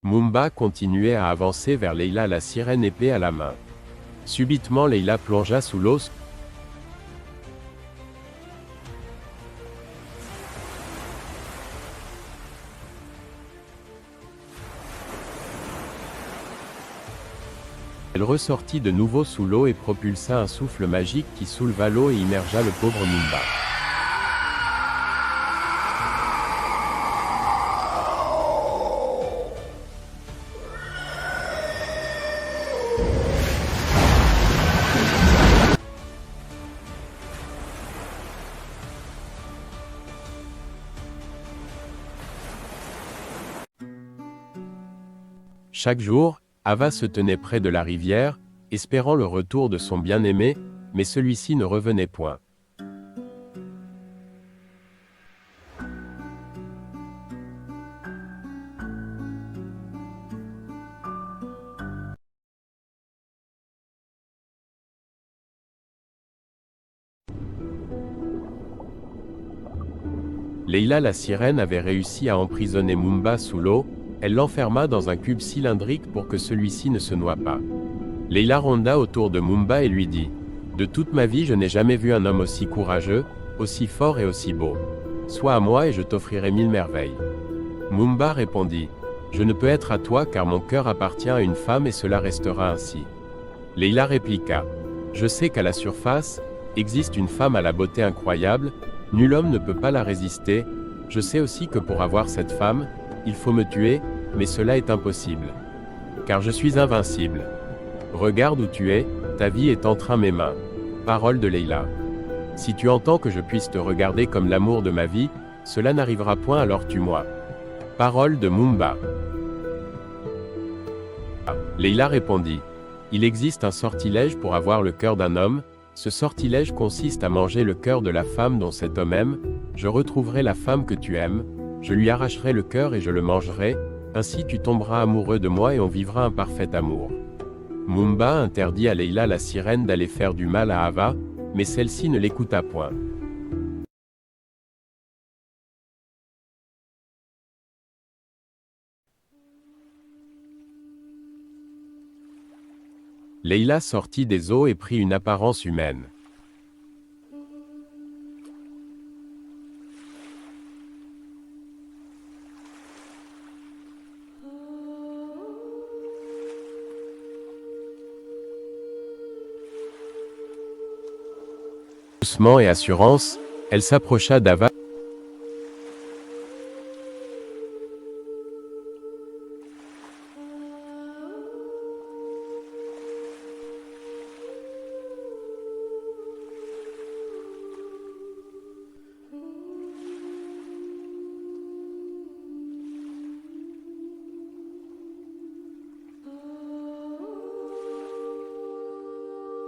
Mumba continuait à avancer vers Leila, la sirène épée à la main. Subitement Leila plongea sous l'eau. Elle ressortit de nouveau sous l'eau et propulsa un souffle magique qui souleva l'eau et immergea le pauvre Mumba. Chaque jour, Ava se tenait près de la rivière, espérant le retour de son bien-aimé, mais celui-ci ne revenait point. Leila la sirène avait réussi à emprisonner Mumba sous l'eau. Elle l'enferma dans un cube cylindrique pour que celui-ci ne se noie pas. Leila ronda autour de Mumba et lui dit : « De toute ma vie je n'ai jamais vu un homme aussi courageux, aussi fort et aussi beau. Sois à moi et je t'offrirai 1000 merveilles. » Mumba répondit : « Je ne peux être à toi car mon cœur appartient à une femme et cela restera ainsi. » Leila répliqua : « Je sais qu'à la surface, existe une femme à la beauté incroyable, nul homme ne peut pas la résister. Je sais aussi que pour avoir cette femme, il faut me tuer, mais cela est impossible. Car je suis invincible. Regarde où tu es, ta vie est entre mes mains. » Parole de Leila. Si tu entends que je puisse te regarder comme l'amour de ma vie, cela n'arrivera point, alors tue-moi. Parole de Mumba. Leila répondit : « Il existe un sortilège pour avoir le cœur d'un homme. Ce sortilège consiste à manger le cœur de la femme dont cet homme aime. Je retrouverai la femme que tu aimes. Je lui arracherai le cœur et je le mangerai, ainsi tu tomberas amoureux de moi et on vivra un parfait amour. » Mumba interdit à Leila la sirène d'aller faire du mal à Ava, mais celle-ci ne l'écouta point. Leila sortit des eaux et prit une apparence humaine. Doucement et assurance, elle s'approcha d'Ava.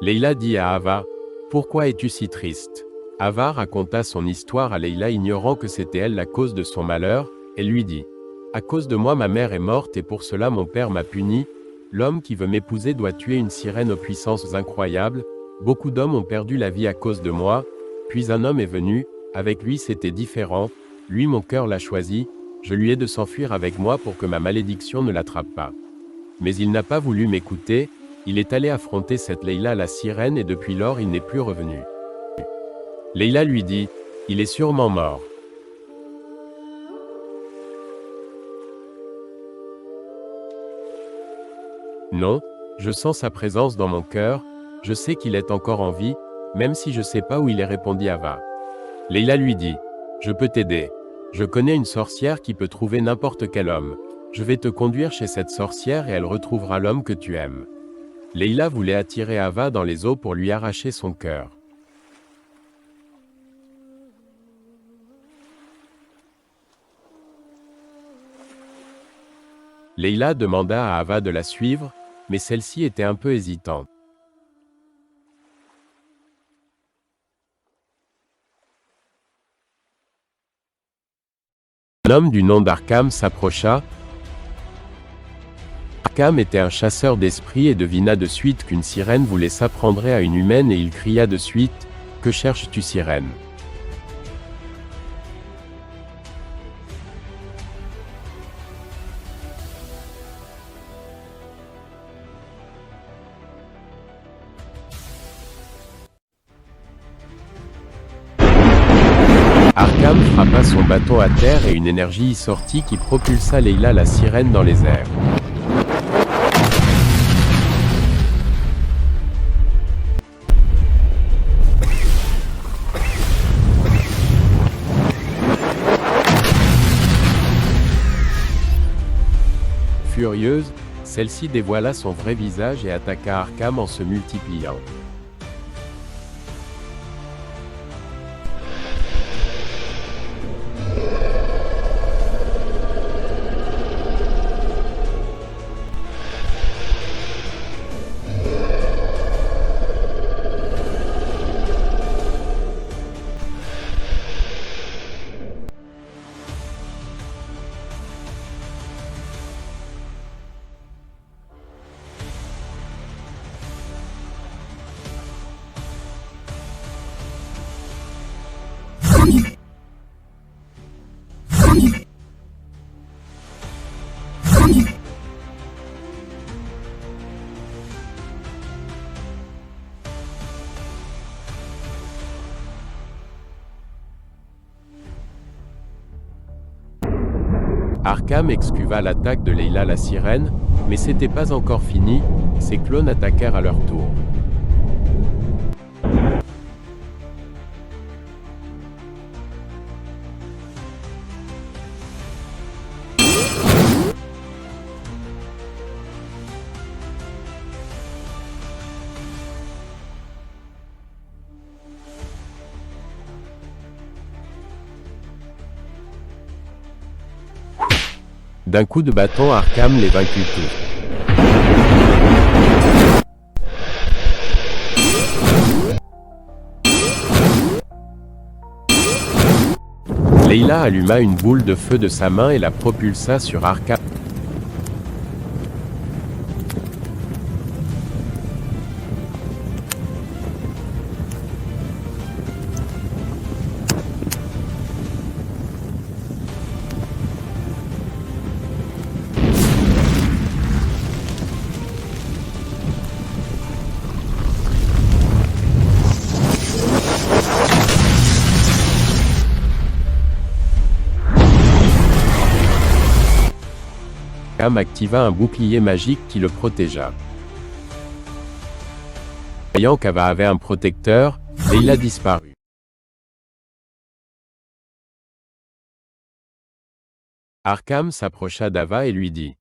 Leila dit à Ava : « Pourquoi es-tu si triste ?» Ava raconta son histoire à Leila, ignorant que c'était elle la cause de son malheur. Elle lui dit : « À cause de moi ma mère est morte et pour cela mon père m'a puni. L'homme qui veut m'épouser doit tuer une sirène aux puissances incroyables. Beaucoup d'hommes ont perdu la vie à cause de moi. Puis un homme est venu, avec lui c'était différent. Lui mon cœur l'a choisi, je lui ai de s'enfuir avec moi pour que ma malédiction ne l'attrape pas. Mais il n'a pas voulu m'écouter. Il est allé affronter cette Leila la sirène et depuis lors il n'est plus revenu. » Leila lui dit : « Il est sûrement mort. » Non, je sens sa présence dans mon cœur, je sais qu'il est encore en vie, même si je ne sais pas où il est, répondit Ava. Leila lui dit : « Je peux t'aider. Je connais une sorcière qui peut trouver n'importe quel homme. Je vais te conduire chez cette sorcière et elle retrouvera l'homme que tu aimes. » Leila voulait attirer Ava dans les eaux pour lui arracher son cœur. Leila demanda à Ava de la suivre, mais celle-ci était un peu hésitante. Un homme du nom d'Arkham s'approcha. Arkham était un chasseur d'esprits et devina de suite qu'une sirène voulait s'apprendre à une humaine et il cria de suite : « Que cherches-tu, sirène ? » Arkham frappa son bâton à terre et une énergie y sortit qui propulsa Leila la sirène dans les airs. Furieuse, celle-ci dévoila son vrai visage et attaqua Arkham en se multipliant. Arkham esquiva l'attaque de Leila la sirène, mais c'était pas encore fini, ses clones attaquèrent à leur tour. D'un coup de bâton, Arkham les vaincut tous. Leila alluma une boule de feu de sa main et la propulsa sur Arkham. Arkham activa un bouclier magique qui le protégea. Voyant qu'Ava avait un protecteur, Leila disparut. Arkham s'approcha d'Ava et lui dit :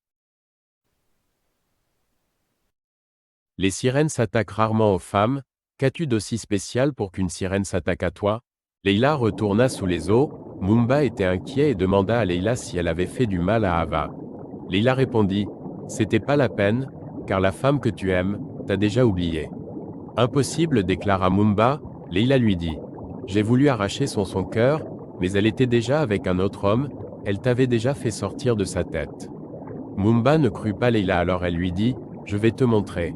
« Les sirènes s'attaquent rarement aux femmes, qu'as-tu d'aussi spécial pour qu'une sirène s'attaque à toi ? » Leila retourna sous les eaux. Mumba était inquiet et demanda à Leila si elle avait fait du mal à Ava. Leila répondit : « C'était pas la peine, car la femme que tu aimes, t'a déjà oublié. » Impossible, déclara Mumba. Leila lui dit : « J'ai voulu arracher son cœur, mais elle était déjà avec un autre homme, elle t'avait déjà fait sortir de sa tête. » Mumba ne crut pas Leila, alors elle lui dit : « Je vais te montrer. »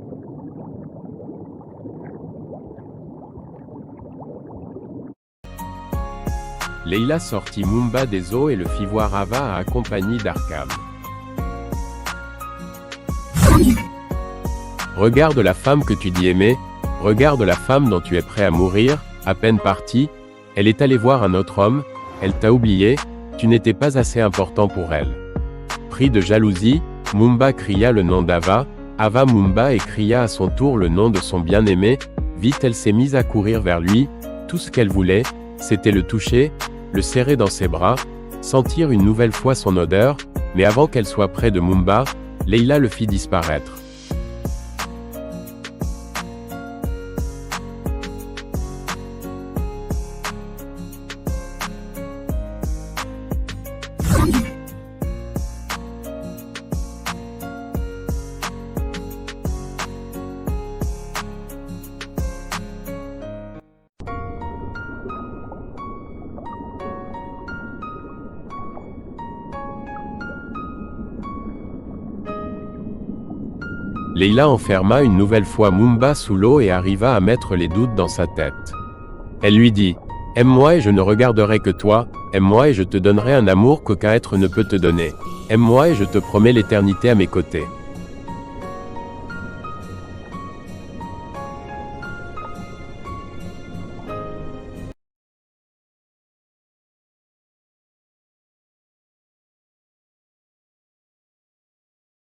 Leila sortit Mumba des eaux et le fit voir Ava accompagné d'Arkham. Regarde la femme que tu dis aimer, regarde la femme dont tu es prêt à mourir, à peine partie, elle est allée voir un autre homme, elle t'a oublié, tu n'étais pas assez important pour elle. Pris de jalousie, Mumba cria le nom d'Ava, Ava Mumba et cria à son tour le nom de son bien-aimé, vite elle s'est mise à courir vers lui, tout ce qu'elle voulait, c'était le toucher, le serrer dans ses bras, sentir une nouvelle fois son odeur, mais avant qu'elle soit près de Mumba, Leila le fit disparaître. Leila enferma une nouvelle fois Mumba sous l'eau et arriva à mettre les doutes dans sa tête. Elle lui dit : « Aime-moi et je ne regarderai que toi, aime-moi et je te donnerai un amour qu'aucun être ne peut te donner. Aime-moi et je te promets l'éternité à mes côtés. »